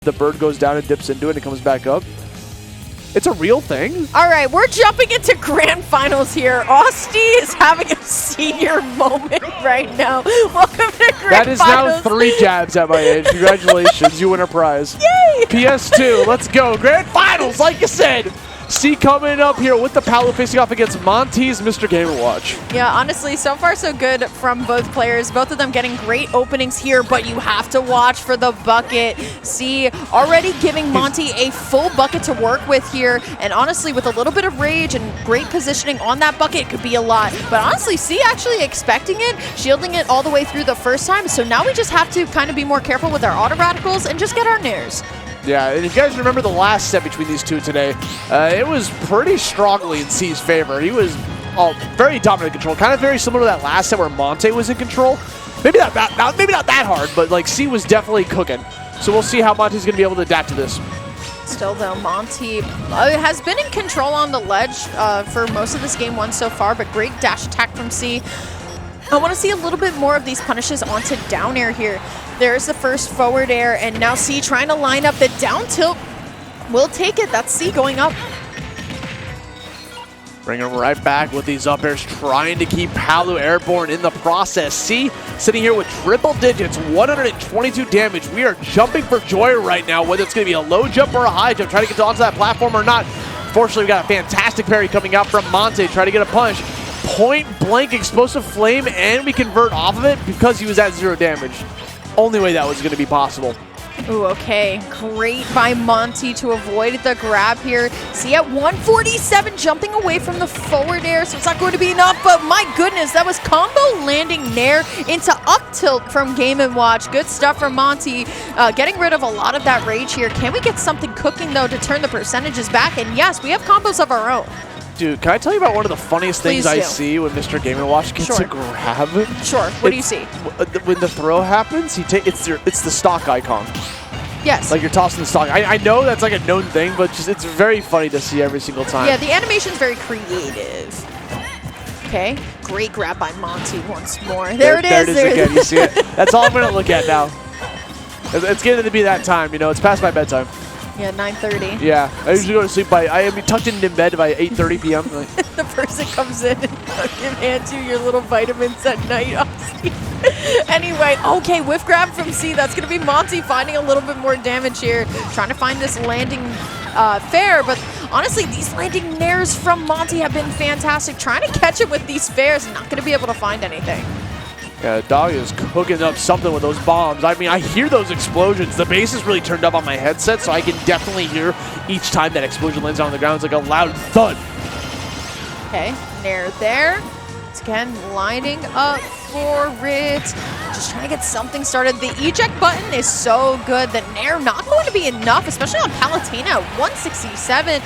The bird goes down and dips into it and comes back up. It's a real thing. All right, we're jumping into grand finals here. Austie is having a senior moment right now. Welcome to grand finals. That is now 3 jabs at my age. Congratulations, you win a prize. Yay! PS2, let's go. Grand finals, like you said. C coming up here with the Palu facing off against Monty's Mr. Game & Watch. Yeah, honestly, so far so good from both players. Both of them getting great openings here, but you have to watch for the bucket. C already giving Monty a full bucket to work with here, and honestly, with a little bit of rage and great positioning on that bucket, it could be a lot. But honestly, C actually expecting it, shielding it all the way through the first time, so now we just have to kind of be more careful with our auto radicals and just get our nairs. Yeah, and if you guys remember the last set between these two today, it was pretty strongly in C's favor. He was very dominant control, kind of very similar to that last set where Monte was in control. Maybe not that hard, but like C was definitely cooking. So we'll see how Monte's going to be able to adapt to this. Still though, Monty has been in control on the ledge for most of this game 1 so far, but great dash attack from C. I want to see a little bit more of these punishes onto down air here. There's the first forward air, and now C trying to line up the down tilt. Will take it. That's C going up. Bring him right back with these up airs, trying to keep Palu airborne in the process. C sitting here with triple digits, 122 damage. We are jumping for joy right now, whether it's going to be a low jump or a high jump, trying to get onto that platform or not. Fortunately, we got a fantastic parry coming out from Monte, trying to get a punish. Point blank explosive flame, and we convert off of it because he was at 0 damage. Only way that was going to be possible. Ooh, okay. Great by Monty to avoid the grab here. See at 147 jumping away from the forward air, so it's not going to be enough, but my goodness, that was combo landing nair into up tilt from Game & Watch. Good stuff from Monty, getting rid of a lot of that rage here. Can we get something cooking though to turn the percentages back? And yes, we have combos of our own. Dude, can I tell you about one of the funniest things I see when Mr. Game & Watch gets a grab? Sure. What do you see? When the throw happens, it's the stock icon. Yes. Like you're tossing the stock. I know that's like a known thing, but just it's very funny to see every single time. Yeah, the animation's very creative. Okay, great grab by Monty once more. There it is. There it is again. You see it? That's all I'm going to look at now. It's getting to be that time, you know. It's past my bedtime. Yeah, 9:30. Yeah, I usually go to sleep I am tucked in bed by 8:30 p.m. The person comes in and hands you your little vitamins at night. Anyway, okay, whiff grab from C. That's going to be Monty finding a little bit more damage here. Trying to find this landing fair, but honestly, these landing nairs from Monty have been fantastic. Trying to catch it with these fairs, not going to be able to find anything. Yeah, Dog is cooking up something with those bombs. I mean, I hear those explosions. The bass is really turned up on my headset, so I can definitely hear each time that explosion lands on the ground. It's like a loud thud. Okay, nair there. It's again lining up for it. Just trying to get something started. The eject button is so good. The nair not going to be enough, especially on Palutena, 167.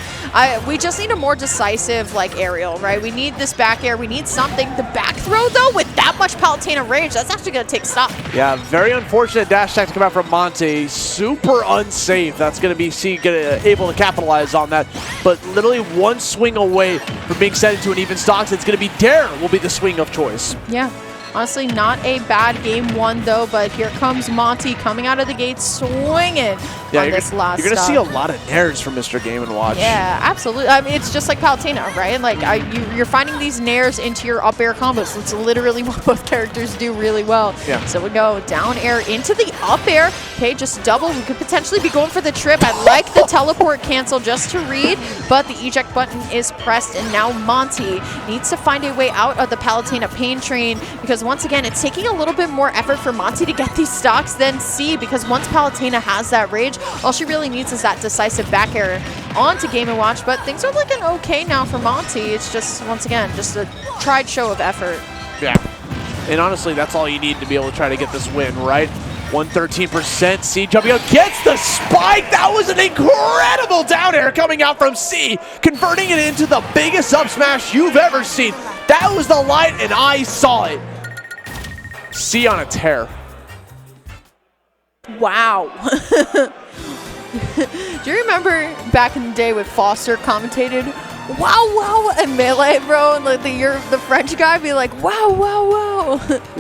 We just need a more decisive like aerial, right? We need this back air. We need something. The back throw, though, with that much Palutena rage, that's actually going to take stock. Yeah, very unfortunate dash attack to come out from Monte. Super unsafe. That's going to be C able to capitalize on that. But literally one swing away from being set into an even stock. It's going to be Dare will be the swing of choice. Yeah. Honestly, not a bad game 1, though, but here comes Monty coming out of the gate swinging on this last You're going to see a lot of nairs from Mr. Game & Watch. Yeah, absolutely. I mean, it's just like Palutena, right? Like, you're finding these nairs into your up air combos. It's literally what both characters do really well. Yeah. So we go down air into the up air. Okay, just double. We could potentially be going for the trip. I like the teleport cancel just to read, but the eject button is pressed, and now Monty needs to find a way out of the Palutena pain train, because once again, it's taking a little bit more effort for Monty to get these stocks than C, because once Palutena has that rage, all she really needs is that decisive back air onto Game & Watch, but things are looking okay now for Monty. It's just, once again, just a tried show of effort. Yeah, and honestly, that's all you need to be able to try to get this win, right? 113%, C jumping out, gets the spike. That was an incredible down air coming out from C, converting it into the biggest up smash you've ever seen. That was the light, and I saw it. C on a tear. Wow. Do you remember back in the day when Foster commentated wow, wow, and melee, bro, and like the French guy be like, wow, wow, wow.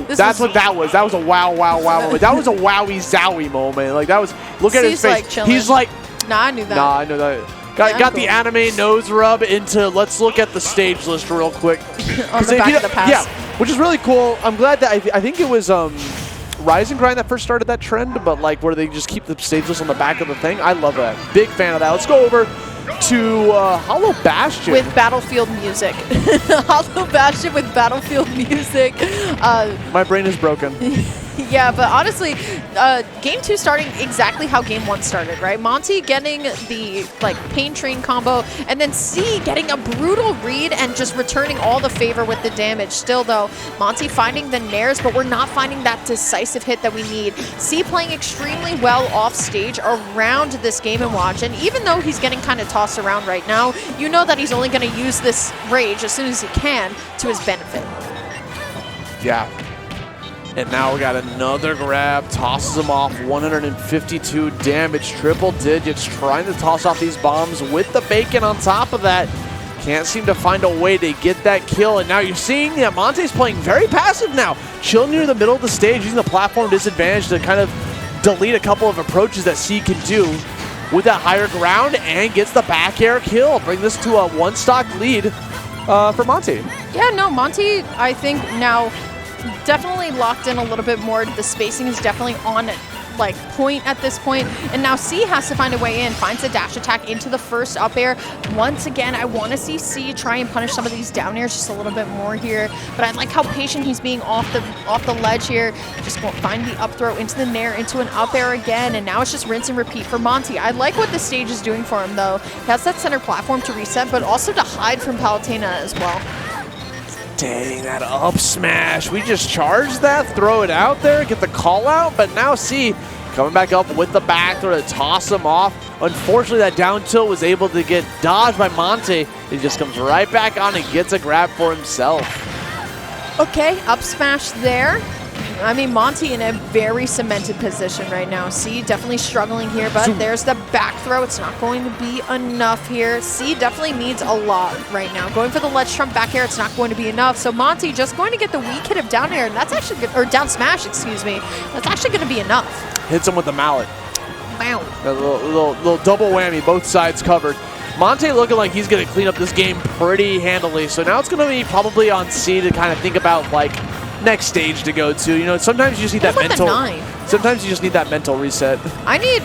That's what that was. That was a wow, wow, wow moment. That was a wowie zowie moment. Like that was. Look at his face. Like He's like. Nah, I knew that. Nah, I know that. Got the anime nose rub into. Let's look at the stage list real quick. On the back of the pass. Yeah, which is really cool. I'm glad that I think it was Rise and Grind that first started that trend, but like where they just keep the stage list on the back of the thing. I love that. Big fan of that. Let's go over to Hollow Bastion. With Battlefield music. Hollow Bastion with Battlefield music. My brain is broken. Yeah, but honestly, Game 2 starting exactly how Game 1 started, right? Monty getting the Pain Train combo, and then C getting a brutal read and just returning all the favor with the damage. Still though, Monty finding the nairs, but we're not finding that decisive hit that we need. C playing extremely well off stage around this Game & Watch, and even though he's getting kind of tossed around right now, you know that he's only going to use this rage as soon as he can to his benefit. Yeah. And now we got another grab, tosses him off, 152 damage, triple digits, trying to toss off these bombs with the bacon on top of that. Can't seem to find a way to get that kill, and now you're seeing that Monte's playing very passive now, chilling near the middle of the stage, using the platform disadvantage to kind of delete a couple of approaches that C can do with that higher ground, and gets the back air kill, bring this to a one-stock lead for Monte. Yeah, no, Monty, I think now definitely locked in a little bit more. The spacing is definitely on point at this point, and now C has to find a way in, finds a dash attack into the first up air. Once again, I want to see C try and punish some of these down airs just a little bit more here, but I like how patient he's being off the ledge here. Just won't find the up throw into the nair, into an up air again, and now it's just rinse and repeat for Monty. I like what the stage is doing for him though. He has that center platform to reset, but also to hide from Palutena as well. Dang, that up smash. We just charge that, throw it out there, get the call out, but now C coming back up with the back throw to toss him off. Unfortunately, that down tilt was able to get dodged by Monte. He just comes right back on and gets a grab for himself. Okay, up smash there. I mean, Monty in a very cemented position right now. C definitely struggling here, but there's the back throw. It's not going to be enough here. C definitely needs a lot right now. Going for the ledge trump back air, it's not going to be enough. So Monty just going to get the weak hit of down air, and that's actually good, or down smash, excuse me. That's actually going to be enough. Hits him with the mallet. Wow. A little double whammy, both sides covered. Monte looking like he's going to clean up this game pretty handily. So now it's going to be probably on C to kind of think about next stage to go to. You know, sometimes you just need that mental. Sometimes you just need that mental reset. I need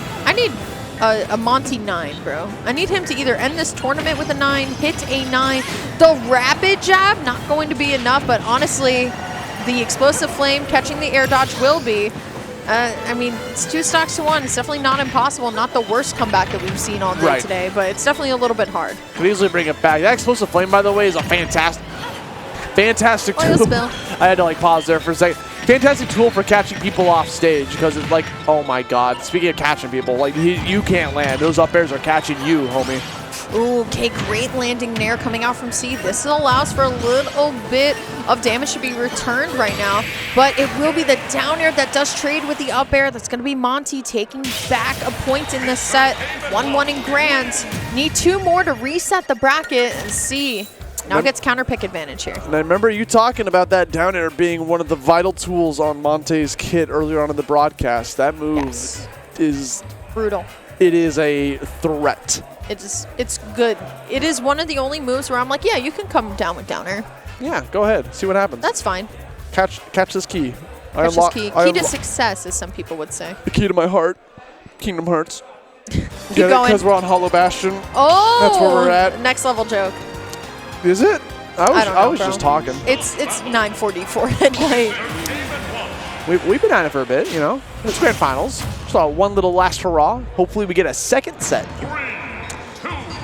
a Monty 9, bro. I need him to either end this tournament with a 9, hit a 9. The rapid jab, not going to be enough, but honestly, the explosive flame catching the air dodge will be. I mean, it's 2 stocks to 1. It's definitely not impossible. Not the worst comeback that we've seen all day today, but it's definitely a little bit hard. Could easily bring it back. That explosive flame, by the way, is a fantastic tool. I had to pause there for a second. Fantastic tool for catching people off stage, because it's oh my god. Speaking of catching people, you can't land. Those up airs are catching you, homie. Ooh, okay, great landing nair coming out from C. This allows for a little bit of damage to be returned right now, but it will be the down air that does trade with the up air. That's going to be Monty taking back a point in this set. 1-1 in grands. Need 2 more to reset the bracket, and C now gets counter pick advantage here. And I remember you talking about that down air being one of the vital tools on Monte's kit earlier on in the broadcast. That move is brutal. It is a threat. It's good. It is one of the only moves where I'm like, yeah, you can come down with down air. Yeah, go ahead. See what happens. That's fine. Catch this key. Catch this key. Key to success, as some people would say. The key to my heart. Kingdom Hearts. Keep going. Because we're on Hollow Bastion. Oh! That's where we're at. Next level joke. Is it? I was bro. just talking. It's 9:44 at night. We've been at it for a bit, you know. It's grand finals. So one little last hurrah. Hopefully we get a second set.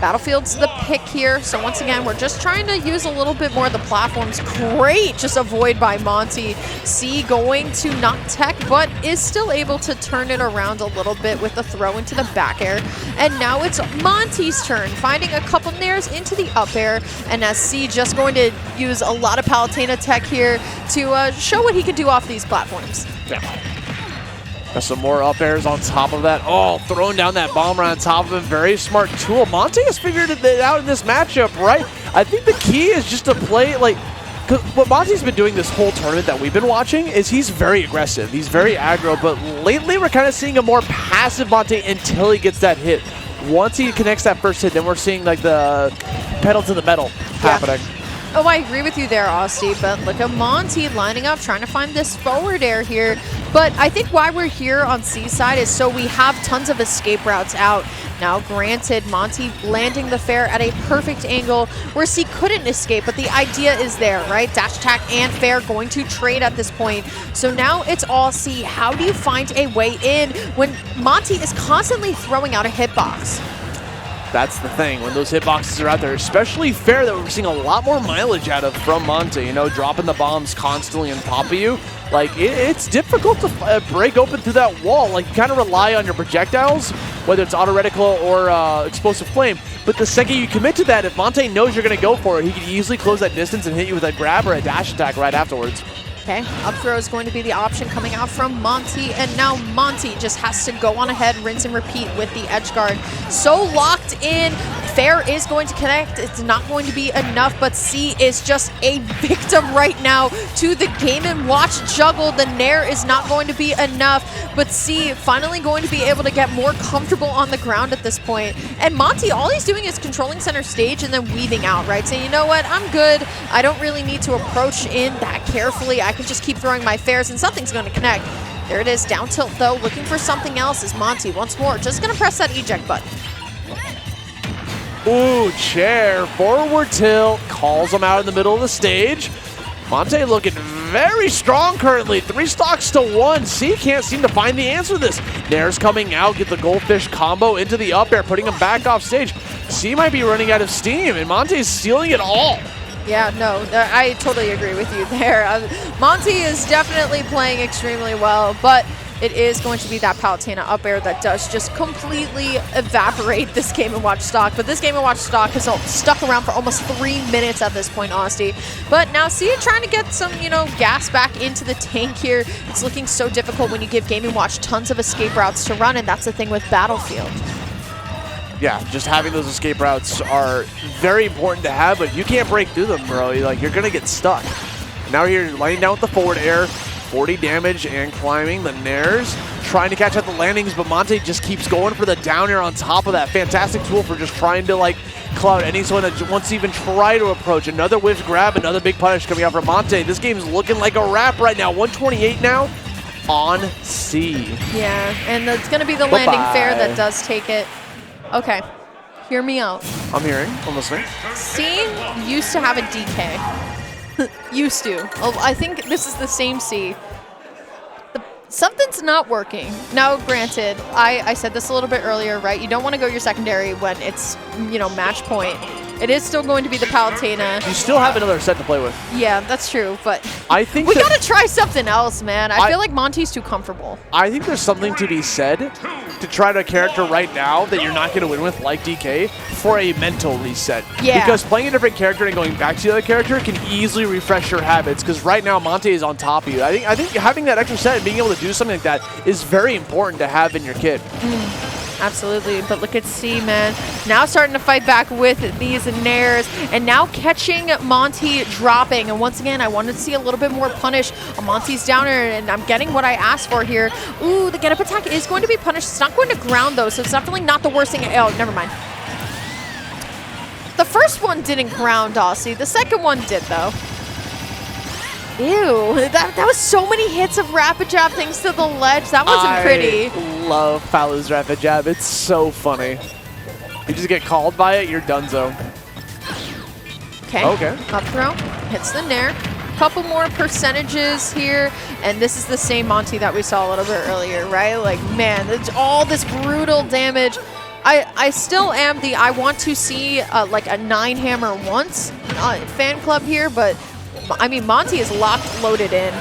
Battlefield's the pick here. So once again, we're just trying to use a little bit more of the platforms. Great, just avoid by Monty. C going to not tech, but is still able to turn it around a little bit with the throw into the back air. And now it's Monty's turn, finding a couple nairs into the up air. And as C just going to use a lot of Palutena tech here to show what he can do off these platforms. Yeah. Got some more up airs on top of that. Oh, throwing down that bomb right on top of him. Very smart tool. Monte has figured it out in this matchup, right? I think the key is just to play, like, cause what Monte's been doing this whole tournament that we've been watching is he's very aggressive. He's very aggro, but lately we're kind of seeing a more passive Monte until he gets that hit. Once he connects that first hit, then we're seeing like the pedal to the metal happening. Oh, I agree with you there, Austin, but look at Monty lining up, trying to find this forward air here. But I think why we're here on C-side is so we have tons of escape routes out. Now, granted, Monty landing the fair at a perfect angle where C couldn't escape, but the idea is there, right? Dash attack and fair going to trade at this point. So now it's all C. How do you find a way in when Monty is constantly throwing out a hitbox? That's the thing, when those hitboxes are out there, especially fair that we're seeing a lot more mileage out of from Monte, you know, dropping the bombs constantly on top of you. Like, it's difficult to break open through that wall. Like, you kind of rely on your projectiles, whether it's auto reticle or explosive flame. But the second you commit to that, if Monte knows you're going to go for it, he can easily close that distance and hit you with a grab or a dash attack right afterwards. Okay, up throw is going to be the option coming out from Monty, and now Monty just has to go on ahead, rinse and repeat with the edge guard. So locked in, fair is going to connect. It's not going to be enough, but C is just a victim right now to the Game & Watch juggle. The Nair is not going to be enough, but C finally going to be able to get more comfortable on the ground at this point. And Monty, all he's doing is controlling center stage and then weaving out, right? Saying, you know what, I'm good. I don't really need to approach in that carefully. I can just keep throwing my fairs and something's going to connect. There it is, down tilt though, looking for something else is Monty once more. Just going to press that eject button. Ooh, chair, forward tilt, calls him out in the middle of the stage. Monte looking very strong currently, 3 stocks to 1. C can't seem to find the answer to this. Nair's coming out, get the goldfish combo into the up air, putting him back off stage. C might be running out of steam, and Monte's stealing it all. Yeah, no, I totally agree with you there. Monty is definitely playing extremely well, but it is going to be that Palutena up air that does just completely evaporate this Game & Watch stock. But this Game & Watch stock has stuck around for almost 3 minutes at this point, Honesty. But now see it trying to get some, you know, gas back into the tank here. It's looking so difficult when you give Game & Watch tons of escape routes to run, and that's the thing with Battlefield. Yeah, just having those escape routes are very important to have, but if you can't break through them, bro, you're going to get stuck. Now here, laying down with the forward air, 40 damage and climbing. The Nairs trying to catch out the landings, but Monte just keeps going for the down air on top of that. Fantastic tool for just trying to, like, cloud anyone that wants to even try to approach. Another whiff grab, another big punish coming out from Monte. This game's looking like a wrap right now. 128 now on C. Yeah, and it's going to be the landing fair that does take it. Okay, hear me out. I'm hearing. I'm listening. C used to have a DK. Used to. Oh, I think this is the same C. Something's not working. Now, granted, I said this a little bit earlier, right? You don't want to go your secondary when it's, you know, match point. It is still going to be the Palutena. You still have another set to play with. Yeah, that's true, but I think we got to try something else, man. I feel like Monty's too comfortable. I think there's something to be said to try a character right now that you're not going to win with, like DK, for a mental reset. Yeah. Because playing a different character and going back to the other character can easily refresh your habits, because right now Monte is on top of you. I think having that extra set and being able to do something like that is very important to have in your kit. Absolutely, but look at C, man. Now starting to fight back with these Nairs, and now catching Monty dropping. And once again, I wanted to see a little bit more punish on Monty's downer, and I'm getting what I asked for here. Ooh, the get-up attack is going to be punished. It's not going to ground, though, so it's definitely not the worst thing. Oh, never mind. The first one didn't ground, Aussie. The second one did, though. Ew, that was so many hits of rapid jab thanks to the ledge. That wasn't pretty. I love Palu's rapid jab. It's so funny. You just get called by it, you're donezo. Okay. Up throw, hits the Nair. Couple more percentages here, and this is the same Monty that we saw a little bit earlier, right? Like, man, it's all this brutal damage. I still am the I want to see like a 9 hammer once fan club here, but I mean, Monty is locked, loaded in.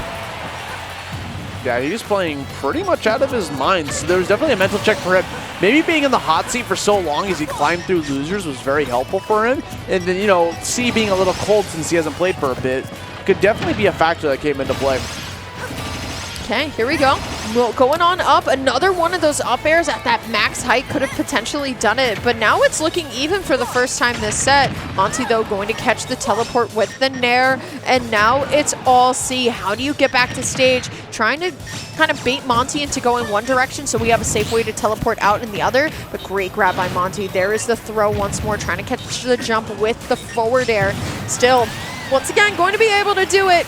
Yeah, he's playing pretty much out of his mind. So there was definitely a mental check for him. Maybe being in the hot seat for so long as he climbed through losers was very helpful for him. And then, you know, C being a little cold since he hasn't played for a bit could definitely be a factor that came into play. Okay, here we go. going on up. Another one of those up airs at that max height could have potentially done it, but now it's looking even for the first time this set. Monty, though, going to catch the teleport with the Nair, and now it's all C. How do you get back to stage? Trying to kind of bait Monty into going one direction so we have a safe way to teleport out in the other, but great grab by Monty. There is the throw once more, trying to catch the jump with the forward air. Still, once again, going to be able to do it.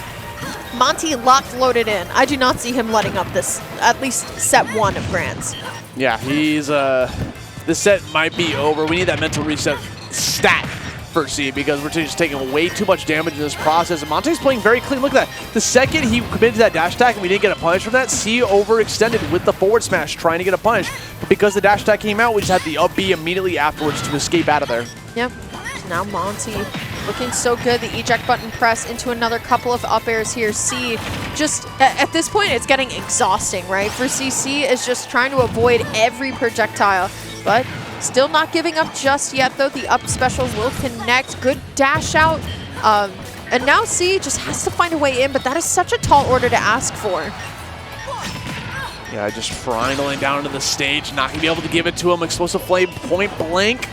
Monty locked, loaded in. I do not see him letting up this, at least set one of Grands. Yeah, he's, this set might be over. We need that mental reset stat for C because we're just taking way too much damage in this process. And Monte's playing very clean. Look at that. The second he committed to that dash attack and we didn't get a punish from that, C overextended with the forward smash trying to get a punish. But because the dash attack came out, we just had the up B immediately afterwards to escape out of there. Yep. Now Monty looking so good. The eject button press into another couple of up airs here. C just, at this point, it's getting exhausting, right? For C is just trying to avoid every projectile, but still not giving up just yet, though. The up special will connect. Good dash out. And now C just has to find a way in, but that is such a tall order to ask for. Yeah, just triangling down into the stage, not going to be able to give it to him. Explosive Flame point blank.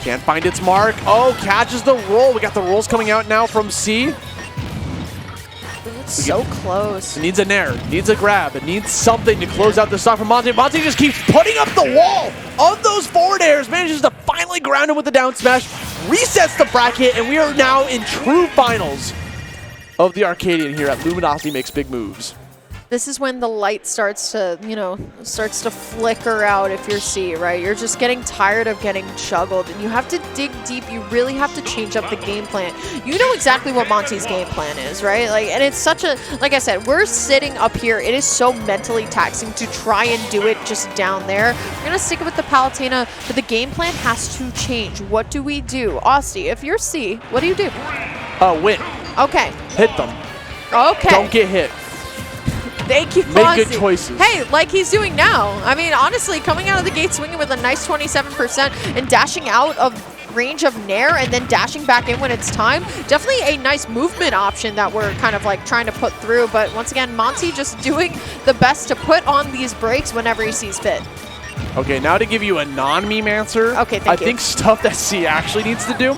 Can't find its mark. Oh, catches the roll. We got the rolls coming out now from C. It's so close. It needs a nair, needs a grab, it needs something to close out the stock from Monte. Monte just keeps putting up the wall of those forward airs, manages to finally ground him with the down smash, resets the bracket, and we are now in true finals of the Arcadian here at Luminosity Makes Big Moves. This is when the light starts to, you know, starts to flicker out if you're C, right? You're just getting tired of getting juggled, and you have to dig deep. You really have to change up the game plan. You know exactly what Monty's game plan is, right? Like, and it's such a, like I said, we're sitting up here. It is so mentally taxing to try and do it just down there. We're going to stick with the Palutena, but the game plan has to change. What do we do? Austin, if you're C, what do you do? Win. Okay. Hit them. Okay. Don't get hit. Thank you, Make good choices. Hey, like he's doing now. I mean, honestly, coming out of the gate swinging with a nice 27% and dashing out of range of Nair and then dashing back in when it's time. Definitely a nice movement option that we're kind of like trying to put through. But once again, Monty just doing the best to put on these breaks whenever he sees fit. Okay, now to give you a non-meme answer. Okay, thank you. I think stuff that C actually needs to do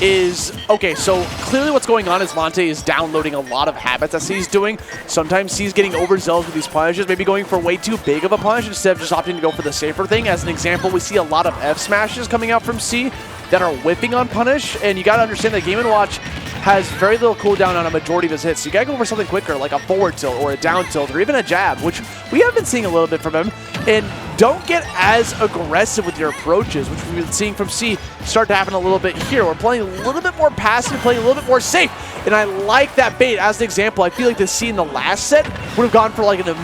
is, okay, so clearly what's going on is Monte is downloading a lot of habits that C's doing. Sometimes C's getting overzealous with these punishes, maybe going for way too big of a punish instead of just opting to go for the safer thing. As an example, we see a lot of F smashes coming out from C that are whipping on punish, and you gotta understand that Game & Watch has very little cooldown on a majority of his hits. So you gotta go for something quicker, like a forward tilt or a down tilt or even a jab, which we have been seeing a little bit from him. And don't get as aggressive with your approaches, which we've been seeing from C start to happen a little bit here. We're playing a little bit more passive, playing a little bit more safe, and I like that bait. As an example, I feel like the C in the last set would have gone for like an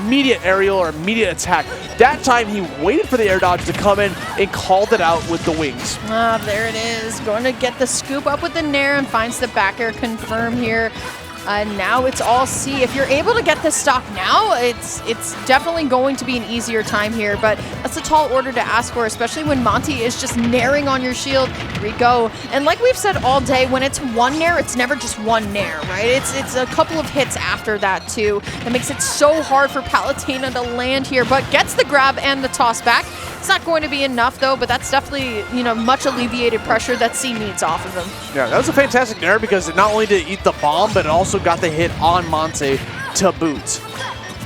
immediate aerial or immediate attack. That time he waited for the air dodge to come in and called it out with the wings. Ah, there it is. Going to get the scoop up with the Nair and finds the back air confirm here. Now it's all C. If you're able to get this stock now, it's definitely going to be an easier time here, but that's a tall order to ask for, especially when Monty is just nairing on your shield. Here we go. And like we've said all day, when it's one nair, it's never just one nair, right? It's a couple of hits after that too. That makes it so hard for Palutena to land here, but gets the grab and the toss back. It's not going to be enough though, but that's definitely, you know, much alleviated pressure that C needs off of him. Yeah, that was a fantastic nair because it not only did it eat the bomb, but it also got the hit on Monte to boot.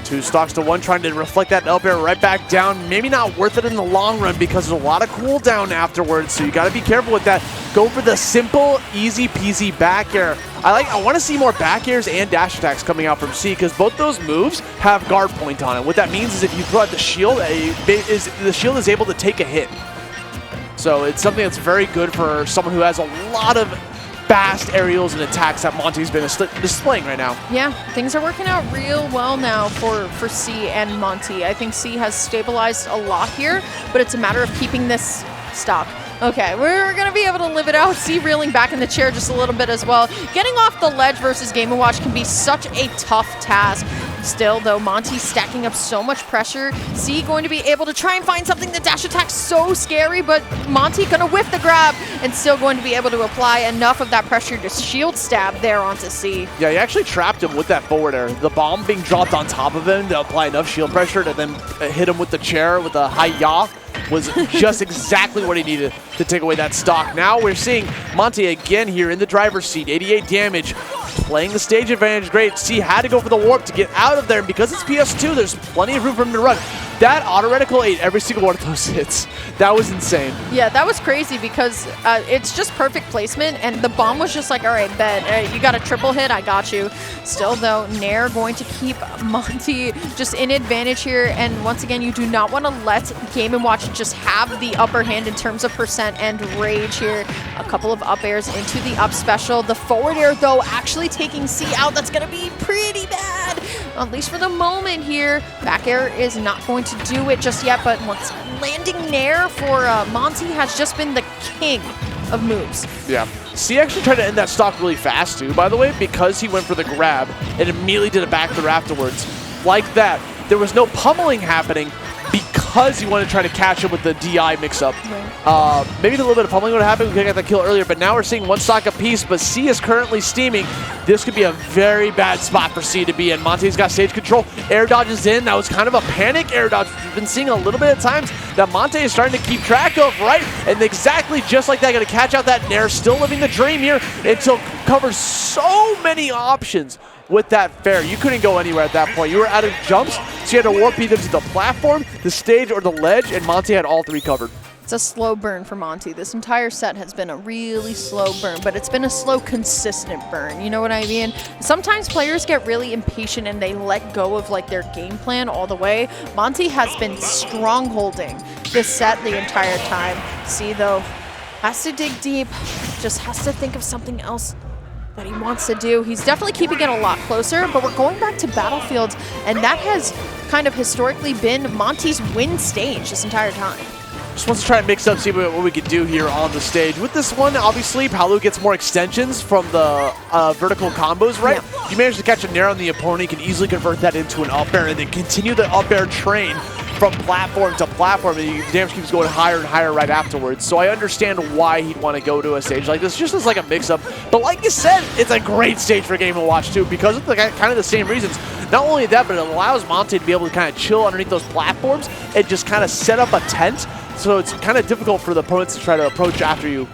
2 stocks to 1, trying to reflect that up air right back down. Maybe not worth it in the long run because there's a lot of cooldown afterwards, so you got to be careful with that. Go for the simple, easy peasy back air. I want to see more back airs and dash attacks coming out from C because both those moves have guard point on it. What that means is if you throw out the shield, the shield is able to take a hit. So it's something that's very good for someone who has a lot of fast aerials and attacks that Monty's been displaying right now. Yeah, things are working out real well now for C and Monty. I think C has stabilized a lot here, but it's a matter of keeping this stock. Okay, we're going to be able to live it out. C reeling back in the chair just a little bit as well. Getting off the ledge versus Game & Watch can be such a tough task. Still, though, Monty stacking up so much pressure. C going to be able to try and find something. The dash attack's so scary, but Monty gonna whiff the grab and still going to be able to apply enough of that pressure to shield stab there onto C. Yeah, he actually trapped him with that forward air. The bomb being dropped on top of him to apply enough shield pressure to then hit him with the chair with a high yaw was just exactly what he needed to take away that stock. Now we're seeing Monte again here in the driver's seat. 88 damage, playing the stage advantage great. C had to go for the warp to get out of there, and because it's PS2, there's plenty of room for him to run. That auto reticle ate every single one of those hits. That was insane. Yeah, that was crazy because it's just perfect placement, and the bomb was just like, all right, bet, you got a triple hit, I got you. Still, though, Nair going to keep Monty just in advantage here, and once again, you do not want to let Game & Watch just have the upper hand in terms of percent and rage here. A couple of up airs into the up special. The forward air, though, actually taking C out. That's going to be pretty bad, at least for the moment here. Back air is not going to do it just yet, but once landing Nair for Monty has just been the king of moves. Yeah. C actually tried to end that stock really fast too, by the way, because he went for the grab and immediately did a back throw afterwards. Like that. There was no pummeling happening because he wanted to try to catch him with the DI mix-up. Right. Maybe a little bit of pummeling would have happened. We could have got that kill earlier, but now we're seeing one stock apiece, but C is currently steaming. This could be a very bad spot for C to be in. Monte's got stage control. Air dodges in. That was kind of a panic air dodge. We've been seeing a little bit of times that Monte is starting to keep track of, right? And exactly just like that, going to catch out that Nair. Still living the dream here until covers so many options with that fair. You couldn't go anywhere at that point. You were out of jumps, so you had to warp either to the platform, the stage, or the ledge, and Monte had all three covered. It's a slow burn for Monty. This entire set has been a really slow burn, but it's been a slow, consistent burn. You know what I mean? Sometimes players get really impatient and they let go of like their game plan all the way. Monty has been strongholding this set the entire time. See, though, has to dig deep, just has to think of something else that he wants to do. He's definitely keeping it a lot closer, but we're going back to Battlefields, and that has kind of historically been Monty's win stage this entire time. Just wants to try and mix up, see what we could do here on the stage. With this one, obviously, Palu gets more extensions from the vertical combos, right? Yeah. You manage to catch a Nair on the opponent, you can easily convert that into an up air and then continue the up air train from platform to platform, and the damage keeps going higher and higher right afterwards. So I understand why he'd want to go to a stage like this, just as like a mix-up. But like you said, it's a great stage for Game & Watch too, because of the kind of the same reasons. Not only that, but it allows Monte to be able to kind of chill underneath those platforms and just kind of set up a tent. So it's kind of difficult for the opponents to try to approach after you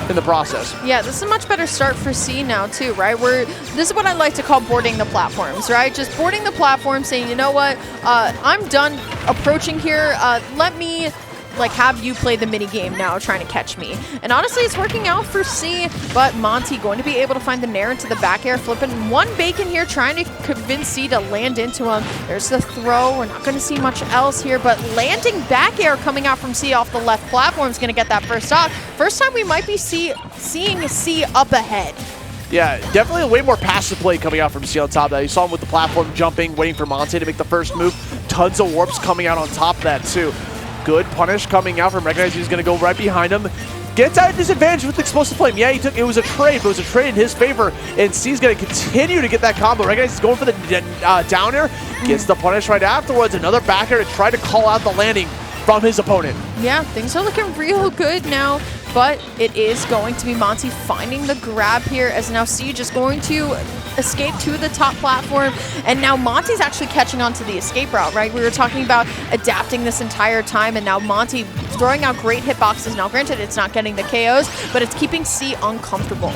in the process. Yeah, this is a much better start for C now too, right? This is what I like to call boarding the platforms, right? Just boarding the platform, saying, you know what, I'm done approaching here. Let me like have you play the mini game now, trying to catch me. And honestly, it's working out for C, but Monty going to be able to find the Nair into the back air, flipping one bacon here, trying to convince C to land into him. There's the throw. We're not going to see much else here, but landing back air coming out from C off the left platform is going to get that first stock. First time we might be seeing C up ahead. Yeah, definitely a way more passive play coming out from C on top of that. You saw him with the platform jumping, waiting for Monte to make the first move. Tons of warps coming out on top of that too. Good punish coming out from recognizing he's going to go right behind him. Gets out of disadvantage with explosive flame. Yeah, it was a trade, but it was a trade in his favor, and C's going to continue to get that combo. Recognize he's going for the down air. Gets the punish right afterwards. Another back air to try to call out the landing from his opponent. Yeah, things are looking real good now, but it is going to be Monty finding the grab here, as now C just going to escape to the top platform, and now Monty's actually catching on to the escape route, right? We were talking about adapting this entire time, and now Monty throwing out great hitboxes. Now granted, it's not getting the KOs, but it's keeping C uncomfortable.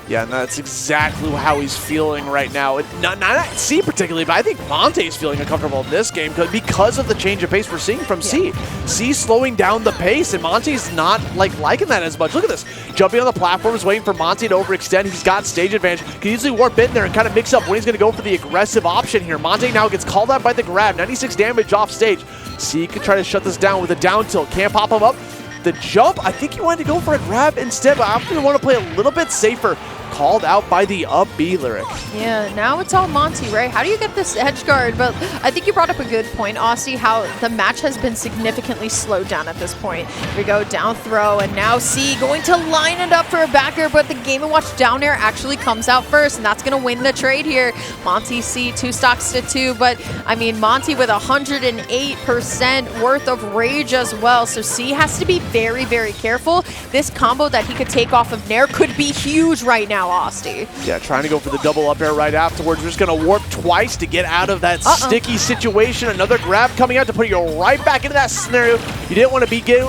Yeah, and that's exactly how he's feeling right now. Not C particularly, but I think Monte's feeling uncomfortable in this game because of the change of pace we're seeing from C. C slowing down the pace, and Monte's not liking that as much. Look at this. Jumping on the platforms, waiting for Monte to overextend. He's got stage advantage. Can easily warp in there and kind of mix up when he's going to go for the aggressive option here. Monte now gets called out by the grab. 96 damage off stage. C could try to shut this down with a down tilt. Can't pop him up. The jump, I think he wanted to go for a grab instead, but I actually want to play a little bit safer. called out by the up B lyric. Yeah, now it's all Monty, right? How do you get this edge guard? But I think you brought up a good point, Aussie, how the match has been significantly slowed down at this point. Here we go, down throw, and now C going to line it up for a backer, but the Game & Watch down air actually comes out first, and that's going to win the trade here. Monty C, 2 stocks to 2, but I mean, Monty with 108% worth of rage as well, so C has to be very, very careful. This combo that he could take off of Nair could be huge right now, Austin. Yeah, trying to go for the double up air right afterwards. We're just going to warp twice to get out of that sticky situation. Another grab coming out to put you right back into that scenario you didn't want to begin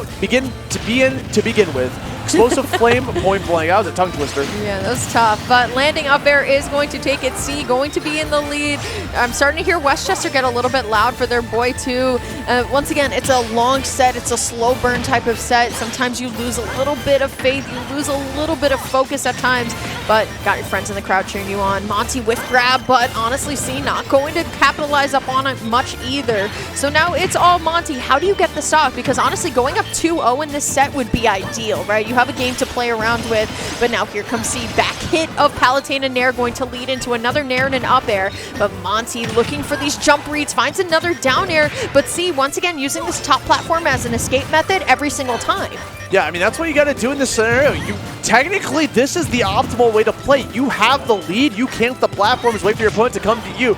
with. Explosive flame, point blank. That was a tongue twister. Yeah, that was tough. But landing up air is going to take it. C going to be in the lead. I'm starting to hear Westchester get a little bit loud for their boy too. Once again, it's a long set. It's a slow burn type of set. Sometimes you lose a little bit of faith. You lose a little bit of focus at times. But got your friends in the crowd cheering you on. Monty with grab, but honestly, C not going to capitalize up on it much either. So now it's all Monty. How do you get the stock? Because honestly, going up 2-0 in this set would be ideal, right? You have a game to play around with, but now here comes C. Back hit of Palutena Nair going to lead into another Nair and an up air, but Monty looking for these jump reads, finds another down air, but C once again using this top platform as an escape method every single time. Yeah, I mean, that's what you got to do in this scenario. Technically, this is the optimal way to play. You have the lead, you camp the platforms, wait for your opponent to come to you,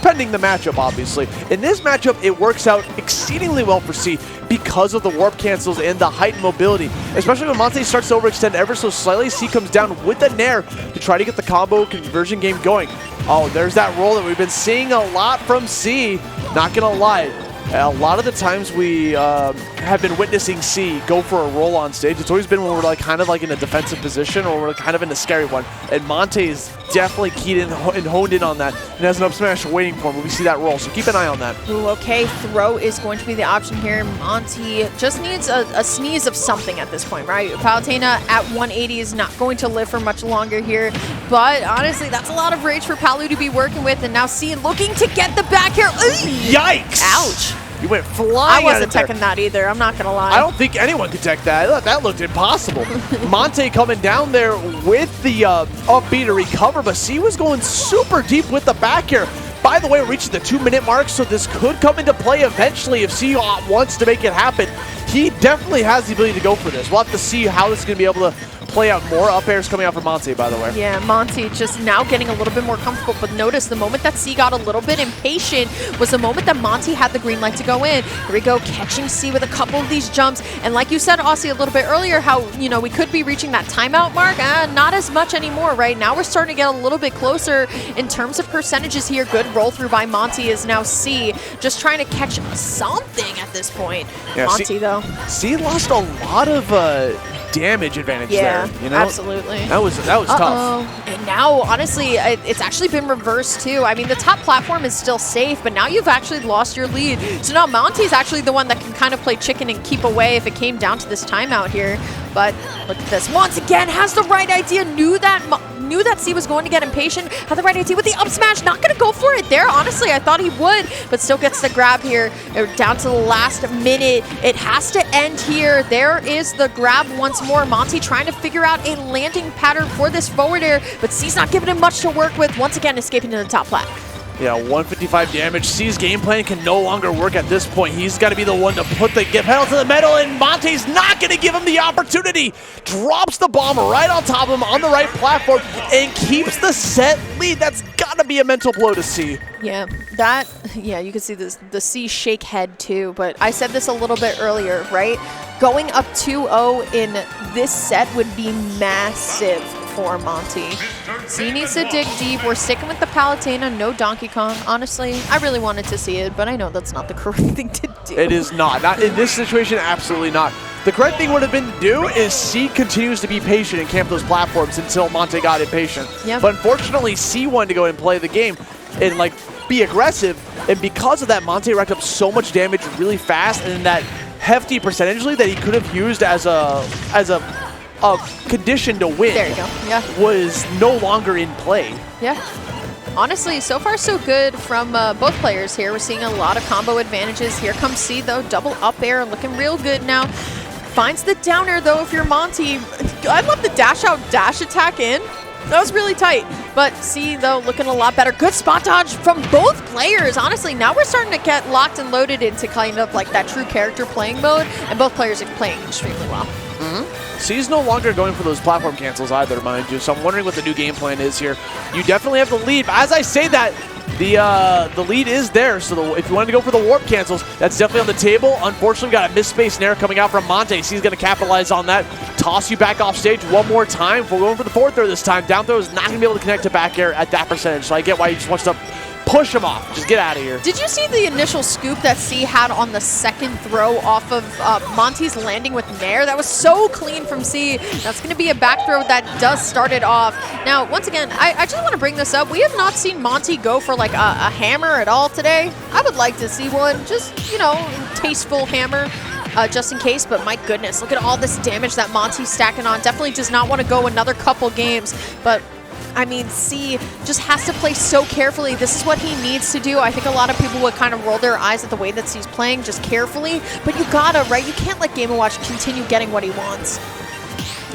pending the matchup, obviously. In this matchup, it works out exceedingly well for C because of the warp cancels and the heightened mobility. Especially when Monte starts to overextend ever so slightly, C comes down with the Nair to try to get the combo conversion game going. Oh, there's that roll that we've been seeing a lot from C. Not gonna lie. A lot of the times we have been witnessing C go for a roll on stage. It's always been when we're kind of in a defensive position or we're kind of in a scary one. And Monte is definitely keyed in and honed in on that and has an up smash waiting for him when we see that roll. So keep an eye on that. Ooh, okay, throw is going to be the option here. Monty just needs a sneeze of something at this point, right? Palutena at 180 is not going to live for much longer here. But honestly, that's a lot of rage for Palu to be working with. And now C looking to get the back here. Yikes! Ouch. You went flying. I wasn't teching that either. I'm not going to lie. I don't think anyone could tech that. That looked impossible. Monte coming down there with the up B to recover, but C was going super deep with the back here. By the way, we're reaching the 2-minute mark, so this could come into play eventually if C wants to make it happen. He definitely has the ability to go for this. We'll have to see how this is going to be able to play out. More up airs coming out from Monte, by the way. Yeah, Monte just now getting a little bit more comfortable, but notice the moment that C got a little bit impatient was the moment that Monte had the green light to go in. Here we go, catching C with a couple of these jumps, and like you said, Aussie, a little bit earlier, how, you know, we could be reaching that timeout mark. Not as much anymore, right? Now we're starting to get a little bit closer in terms of percentages here. Good roll through by Monte is now C, just trying to catch something at this point. Yeah, Monte, though. C lost a lot of damage advantage there. You know? Absolutely. That was tough. And now, honestly, it's actually been reversed too. I mean, the top platform is still safe, but now you've actually lost your lead. So now Monty's actually the one that can kind of play chicken and keep away if it came down to this timeout here. But look at this. Once again, has the right idea, knew that C was going to get impatient, had the right idea with the up smash, not going to go for it there. Honestly, I thought he would, but still gets the grab here. They're down to the last minute. It has to end here. There is the grab once more. Monty trying to figure out a landing pattern for this forward air, but C's not giving him much to work with. Once again, escaping to the top plat. Yeah, 155 damage. C's game plan can no longer work at this point. He's got to be the one to put the pedal to the metal, and Monte's not going to give him the opportunity. Drops the bomb right on top of him on the right platform and keeps the set lead. That's got to be a mental blow to C. Yeah, you can see this, the C shake head too, but I said this a little bit earlier, right? Going up 2-0 in this set would be massive for Monty. C needs to dig deep. We're sticking with the Palutena, no Donkey Kong. Honestly, I really wanted to see it, but I know that's not the correct thing to do. It is not. Not in this situation, absolutely not. The correct thing would have been to do is C continues to be patient and camp those platforms until Monte got impatient. Yep. But unfortunately, C wanted to go and play the game and be aggressive, and because of that, Monte racked up so much damage really fast and that hefty percentage lead that he could have used as a condition to win. There you go. Yeah. Was no longer in play. Yeah. Honestly, so far so good from both players here. We're seeing a lot of combo advantages. Here comes C though, double up air, looking real good now. Finds the downer though if you're Monty. I love the dash out, dash attack in. That was really tight. But C, though, looking a lot better. Good spot dodge from both players. Honestly, now we're starting to get locked and loaded into kind of like that true character playing mode, and both players are playing extremely well. C's no longer going for those platform cancels either, mind you, so I'm wondering what the new game plan is here. You definitely have the lead. As I say that, the lead is there, so if you wanted to go for the warp cancels, that's definitely on the table. Unfortunately, we got a misspace nair coming out from Monte. C's going to capitalize on that, toss you back off stage one more time. We're going for the forward throw this time. Down throw is not going to be able to connect to back air at that percentage, so I get why he just wants to push him off. Just get out of here. Did you see the initial scoop that C had on the second throw off of Monty's landing with Nair? That was so clean from C. That's going to be a back throw that does start it off. Now, once again, I just want to bring this up. We have not seen Monty go for like a hammer at all today. I would like to see one. Just, you know, tasteful hammer. Just in case, but my goodness, look at all this damage that Monty's stacking on. Definitely does not want to go another couple games, but I mean, C just has to play so carefully. This is what he needs to do. I think a lot of people would kind of roll their eyes at the way that C's playing, just carefully. But you gotta, right? You can't let Game & Watch continue getting what he wants.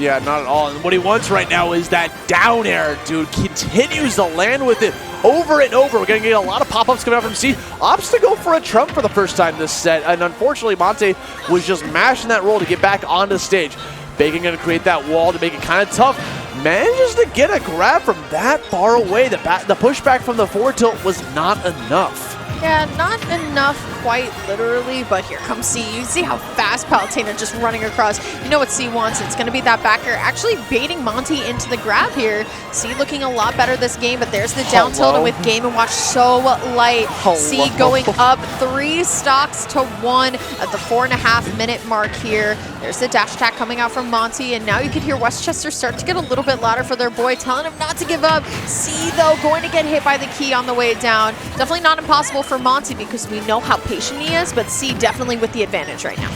Yeah, not at all. And what he wants right now is that down air, dude. Continues to land with it over and over. We're going to get a lot of pop-ups coming out from C. Opts to go for a trump for the first time this set. And unfortunately, Monte was just mashing that roll to get back onto the stage. Bacon going to create that wall to make it kind of tough. Manages to get a grab from that far away. The pushback from the forward tilt was not enough. Yeah, not enough quite literally, but here comes C. You see how fast Palutena just running across. You know what C wants. It's going to be that backer actually baiting Monty into the grab here. C looking a lot better this game, but there's the down tilt, and with Game & Watch so light. C going up 3 stocks to 1 at the 4.5-minute mark here. There's the dash attack coming out from Monty, and now you can hear Westchester start to get a little bit louder for their boy, telling him not to give up. C, though, going to get hit by the key on the way down. Definitely not impossible for Monty because we know how patient he is, but C definitely with the advantage right now.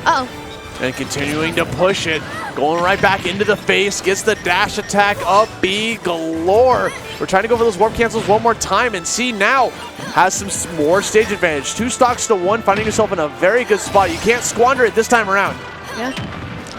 Uh-oh. And continuing to push it, going right back into the face, gets the dash attack up B galore. We're trying to go for those warp cancels one more time, and C now has some more stage advantage. 2 stocks to 1, finding yourself in a very good spot. You can't squander it this time around. Yeah.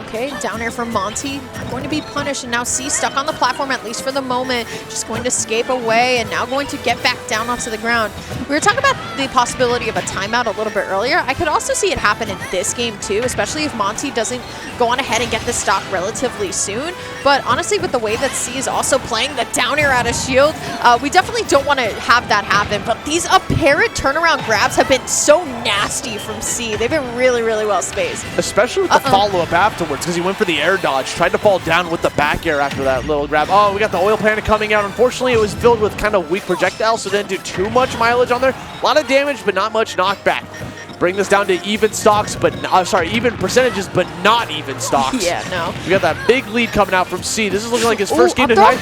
Okay, down air from Monty, going to be punished, and now C stuck on the platform, at least for the moment, just going to escape away, and now going to get back down onto the ground. We were talking about the possibility of a timeout a little bit earlier. I could also see it happen in this game too, especially if Monty doesn't go on ahead and get the stock relatively soon. But honestly, with the way that C is also playing the down air out of shield, we definitely don't want to have that happen. But these apparent turnaround grabs have been so nasty from C. They've been really, really well spaced. Especially with the follow-up afterwards, because he went for the air dodge, tried to fall down with the back air after that little grab. Oh, we got the oil panic coming out. Unfortunately, it was filled with kind of weak projectiles, so didn't do too much mileage on there. A lot of damage, but not much knockback. Bring this down to even stocks, but even percentages, but not even stocks. Yeah, no. We got that big lead coming out from C. This is looking like his first game tonight.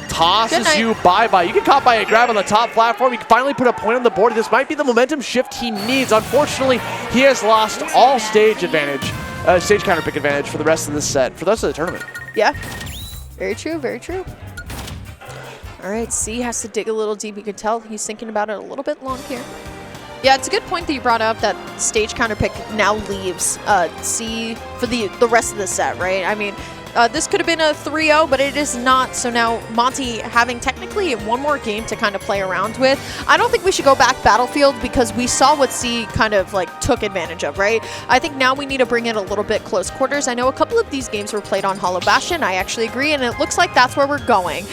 Tosses you bye-bye. You get caught by a grab on the top platform. You can finally put a point on the board. This might be the momentum shift he needs. Unfortunately, he has lost all stage advantage. Stage counter pick advantage for the rest of this set, for the rest of the tournament. Yeah, very true, very true. All right, C has to dig a little deep. You can tell he's thinking about it a little bit long here. Yeah, it's a good point that you brought up that stage counter pick now leaves C for the rest of the set, right? I mean, this could have been a 3-0, but it is not. So now Monty having technically one more game to kind of play around with. I don't think we should go back Battlefield because we saw what C kind of like took advantage of, right? I think now we need to bring it a little bit close quarters. I know a couple of these games were played on Hollow Bastion. I actually agree, and it looks like that's where we're going.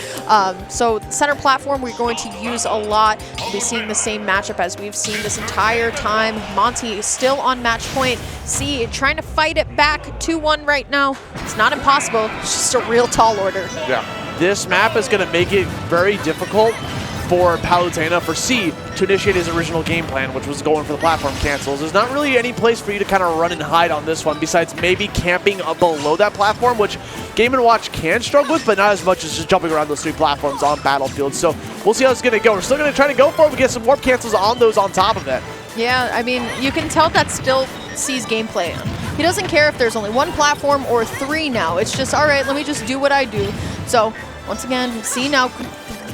So center platform we're going to use a lot. We'll be seeing the same matchup as we've seen this entire time. Monty still on match point. C trying to fight it back 2-1 right now. It's not impossible. It's just a real tall order. Yeah. This map is going to make it very difficult for Palutena, for C, to initiate his original game plan, which was going for the platform cancels. There's not really any place for you to kind of run and hide on this one, besides maybe camping below that platform, which Game & Watch can struggle with, but not as much as just jumping around those 3 platforms on Battlefield. So we'll see how it's going to go. We're still going to try to go for it. We get some warp cancels on those on top of it. Yeah, I mean, you can tell that's still C's gameplay. He doesn't care if there's only 1 platform or 3 now. It's just, all right, let me just do what I do. So, once again, C now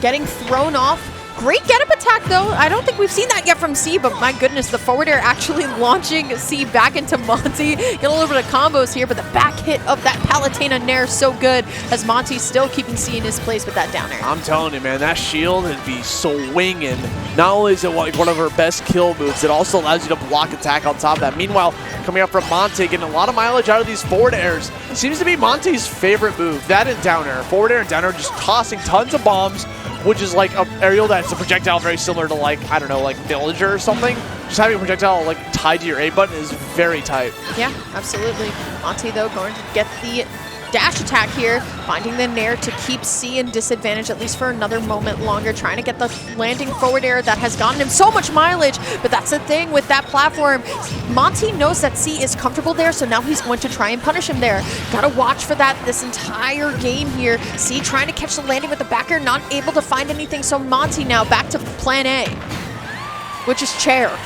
getting thrown off Great get-up attack, though. I don't think we've seen that yet from C, but my goodness, the forward air actually launching C back into Monty. Get a little bit of combos here, but the back hit of that Palutena nair so good as Monty still keeping C in his place with that down air. I'm telling you, man, that shield would be swinging. Not only is it like one of her best kill moves, it also allows you to block attack on top of that. Meanwhile, coming up from Monte, getting a lot of mileage out of these forward airs. Seems to be Monte's favorite move. That and down air. Forward air and down air, just tossing tons of bombs, which is like an aerial that's a projectile very similar to, like, I don't know, like Villager or something. Just having a projectile like tied to your A button is very tight. Yeah, absolutely. Monty, though, going to get the dash attack here, finding the nair to keep C in disadvantage at least for another moment longer, trying to get the landing forward air that has gotten him so much mileage. But that's the thing with that platform. Monty knows that C is comfortable there, so now he's going to try and punish him there. Gotta watch for that this entire game here. C trying to catch the landing with the back air, not able to find anything, so Monty now back to plan A, which is chair.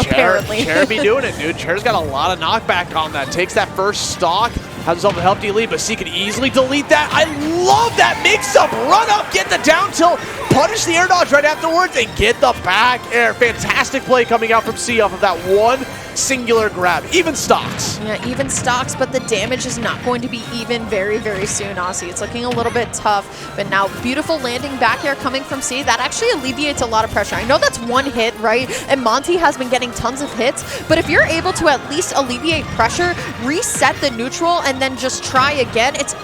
Apparently. Chair be doing it, dude. Chair's got a lot of knockback on that. Takes that first stock, has himself a healthy lead, but C can easily delete that. I love that mix-up. Run up, get the down tilt, punish the air dodge right afterwards, and get the back air. Fantastic play coming out from C off of that one singular grab. Even stocks. Yeah, even stocks, but the damage is not going to be even very, very soon, Aussie. It's looking a little bit tough, but now beautiful landing back air coming from C. That actually alleviates a lot of pressure. I know that's one hit, right? And Monty has been getting tons of hits, but if you're able to at least alleviate pressure, reset the neutral, and then just try again, it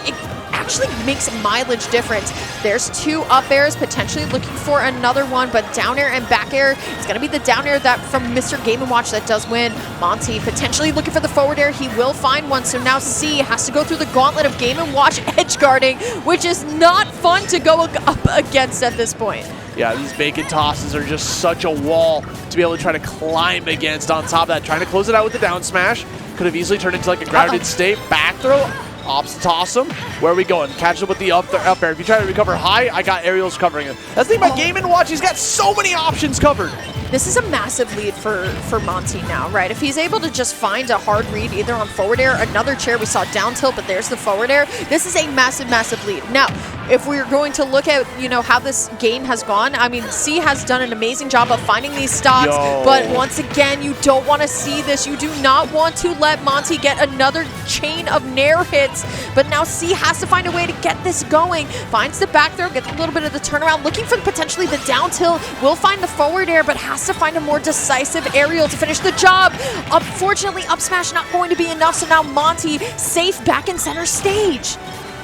actually makes mileage difference. There's two up airs, potentially looking for another one, but down air and back air, it's going to be the down air that from Mr. Game & Watch that does win. Monty potentially looking for the forward air. He will find one, so now C has to go through the gauntlet of Game & Watch edge guarding, which is not fun to go up against at this point. Yeah, these bacon tosses are just such a wall to be able to try to climb against. On top of that, trying to close it out with the down smash. Could have easily turned into like a grounded state. Back throw. Ops to toss him. Where are we going? Catch him with the up air. If you try to recover high, I got aerials covering him. That's the thing about Game & Watch. He's got so many options covered. This is a massive lead for Monty now, right? If he's able to just find a hard read either on forward air, another chair, we saw down tilt, but there's the forward air. This is a massive, massive lead. Now, if we're going to look at, you know, how this game has gone, I mean, C has done an amazing job of finding these stocks, but once again, you don't want to see this. You do not want to let Monty get another chain of nair hits, but now C has to find a way to get this going. Finds the back throw, gets a little bit of the turnaround, looking for potentially the down tilt, will find the forward air, but has to find a more decisive aerial to finish the job. Unfortunately, up smash not going to be enough, so now Monty safe back in center stage.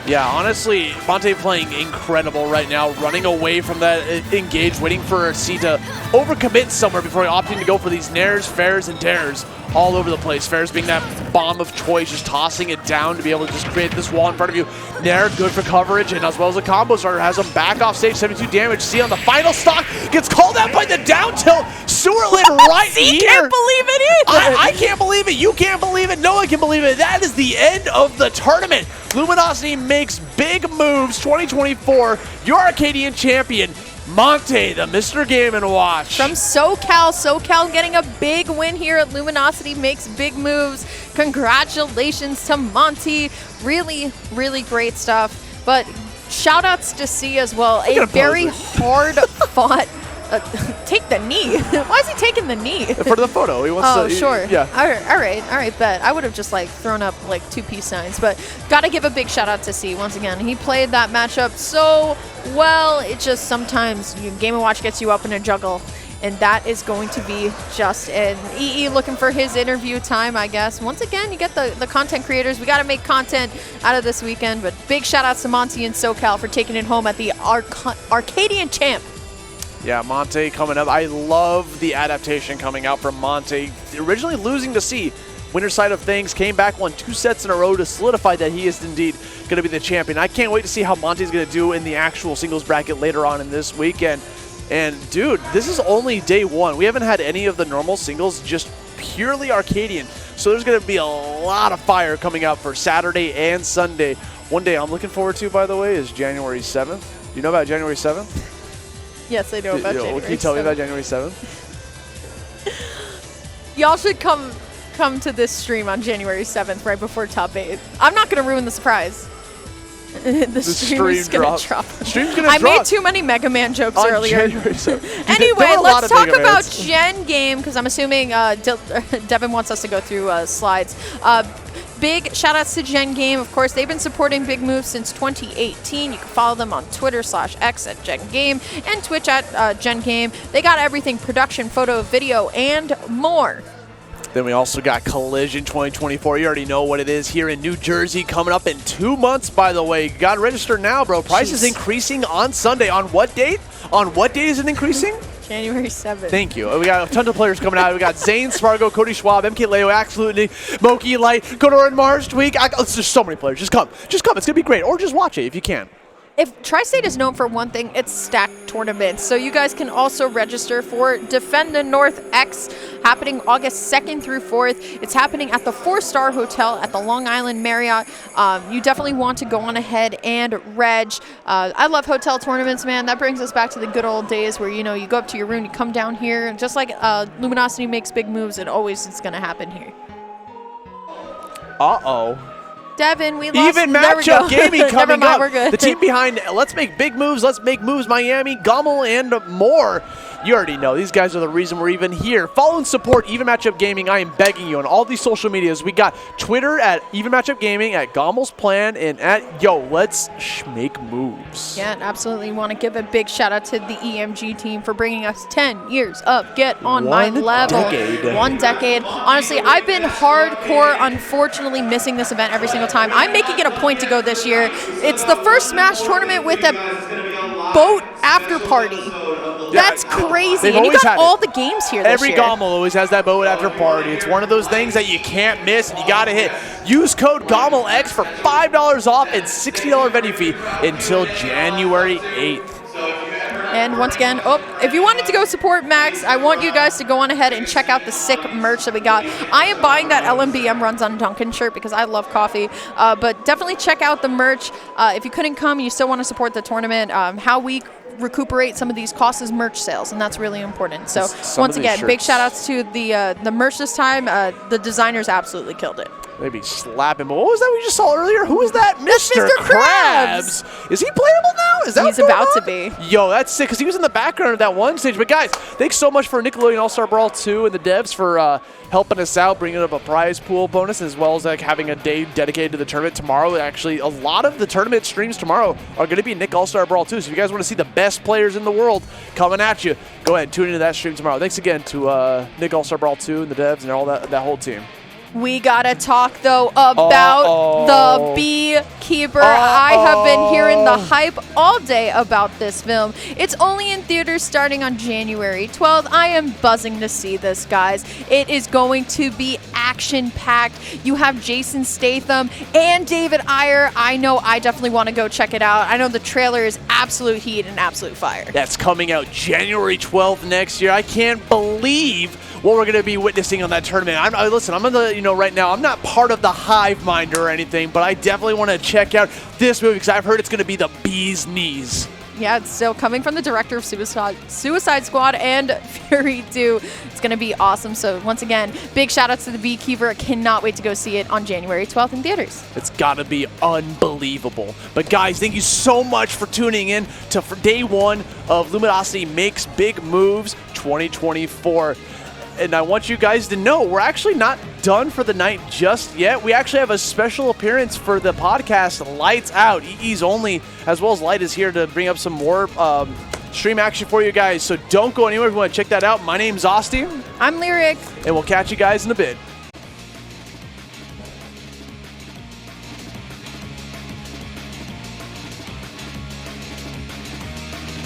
Yeah, honestly, Monte playing incredible right now, running away from that engage, waiting for C to overcommit somewhere before opting to go for these nairs, fairs, and dares all over the place. Fairs being that bomb of choice, just tossing it down to be able to just create this wall in front of you. Nair, good for coverage, and as well as the combo starter, has him back off stage, 72 damage. C on the final stock, gets called out by the down tilt. Sewerland right here. C can't believe it either. I can't believe it. You can't believe it. No one can believe it. That is the end of the tournament. Luminosity makes big moves. 2024, your Arcadian champion, Monte, the Mr. Game & Watch. From SoCal getting a big win here at Luminosity, makes big moves. Congratulations to Monty. Really, really great stuff. But shout outs to C as well. A very hard fought. Take the knee. Why is he taking the knee? For the photo. He wants to. Sure. Yeah. All right, bet. I would have just like thrown up like 2 peace signs, but gotta give a big shout out to C once again. He played that matchup so well. It just sometimes Game & Watch gets you up in a juggle, and that is going to be just an EE looking for his interview time, I guess. Once again, you get the content creators. We got to make content out of this weekend, but big shout outs to Monty and SoCal for taking it home at the Arcadian champ. Yeah, Monte coming up. I love the adaptation coming out from Monte. Originally losing to C, winner side of things, came back, won 2 sets in a row to solidify that he is indeed going to be the champion. I can't wait to see how Monte's going to do in the actual singles bracket later on in this weekend. And dude, this is only day 1. We haven't had any of the normal singles, just purely Arcadian. So there's going to be a lot of fire coming out for Saturday and Sunday. One day I'm looking forward to, by the way, is January 7th. Do you know about January 7th? Yes, I know about January 7th. Can you tell me about January 7th? Y'all should come to this stream on January 7th, right before top 8. I'm not going to ruin the surprise. the stream is gonna drop. Stream's gonna I drop. made too many Mega Man jokes earlier. Anyway, let's talk about Gen Game, because I'm assuming Devin wants us to go through slides. Big shout-outs to Gen Game. Of course, they've been supporting Big Moves since 2018. You can follow them on Twitter/X at Gen Game and Twitch at Gen Game. They got everything: production, photo, video, and more. Then we also got Collision 2024. You already know what it is here in New Jersey, coming up in 2 months, by the way. You got to register now, bro. Price is increasing on Sunday. On what date? On what date is it increasing? January 7th. Thank you. We got a ton of players coming out. We got Zane, Spargo, Cody Schwab, MK Leo, Absolutely, Moki, Light, Godor, and Mars, Tweak. There's so many players. Just come. Just come. It's going to be great. Or just watch it if you can. If Tri-State is known for one thing, it's stacked tournaments. So you guys can also register for Defend the North X, happening August 2nd through 4th. It's happening at the 4-star hotel at the Long Island Marriott. You definitely want to go on ahead and reg. I love hotel tournaments, man. That brings us back to the good old days where, you know, you go up to your room, you come down here. Just like Luminosity makes big moves, it always is going to happen here. Uh-oh. Devin, we lost. Even matchup gaming coming up. We're good. The team behind Let's Make Big Moves, Let's Make Moves Miami, Gommel, and more. You already know. These guys are the reason we're even here. Follow and support Even Matchup Gaming. I am begging you on all these social medias. We got Twitter at Even Matchup Gaming, at Gommel's Plan, and at Let's Make Moves. Yeah, absolutely. Want to give a big shout out to the EMG team for bringing us 10 years of Get On My Level. 1 decade. Honestly, I've been hardcore, unfortunately, missing this event every single time. I'm making it a point to go this year. It's the first Smash tournament with a boat after party. That's crazy. And you got all the games here this year. Every Gommel always has that boat after party. It's one of those things that you can't miss, and you got to hit. Use code GOMMELX for $5 off and $60 venue fee until January 8th. And once again, if you wanted to go support Max, I want you guys to go on ahead and check out the sick merch that we got. I am buying that LMBM Runs on Duncan shirt because I love coffee. But definitely check out the merch. If you couldn't come and you still want to support the tournament, how we recuperate some of these costs is merch sales, and that's really important. So once again, big shout outs to the merch this time. The designers absolutely killed it. Maybe slap him. What was that we just saw earlier? Who was that? Mr. Krabs. Is he playable now? Is that He's about to be. Yo, that's sick, because he was in the background of that one stage. But guys, thanks so much for Nickelodeon All-Star Brawl 2 and the devs for helping us out, bringing up a prize pool bonus, as well as like having a day dedicated to the tournament tomorrow. Actually, a lot of the tournament streams tomorrow are going to be Nick All-Star Brawl 2. So if you guys want to see the best players in the world coming at you, go ahead and tune into that stream tomorrow. Thanks again to Nick All-Star Brawl 2 and the devs and all that whole team. We gotta talk though about the Beekeeper. I have been hearing the hype all day about this film. It's only in theaters starting on January 12th. I am buzzing to see this, guys. It is going to be action-packed. You have Jason Statham and David Ayer. I know I definitely want to go check it out. I know the trailer is absolute heat and absolute fire. That's coming out January 12th next year. I can't believe what we're going to be witnessing on that tournament. Listen, I'm in the, right now, I'm not part of the hive mind or anything, but I definitely want to check out this movie because I've heard it's going to be the bee's knees. Yeah, it's still coming from the director of Suicide Squad and Fury 2. It's going to be awesome. So once again, big shout outs to the Beekeeper. Cannot wait to go see it on January 12th in theaters. It's got to be unbelievable. But guys, thank you so much for tuning in for day one of Luminosity Makes Big Moves 2024. And I want you guys to know we're actually not done for the night just yet. We actually have a special appearance for the podcast, Lights Out. EE's only, as well as Light, is here to bring up some more stream action for you guys. So don't go anywhere if you want to check that out. My name's Osti. I'm Lyric. And we'll catch you guys in a bit.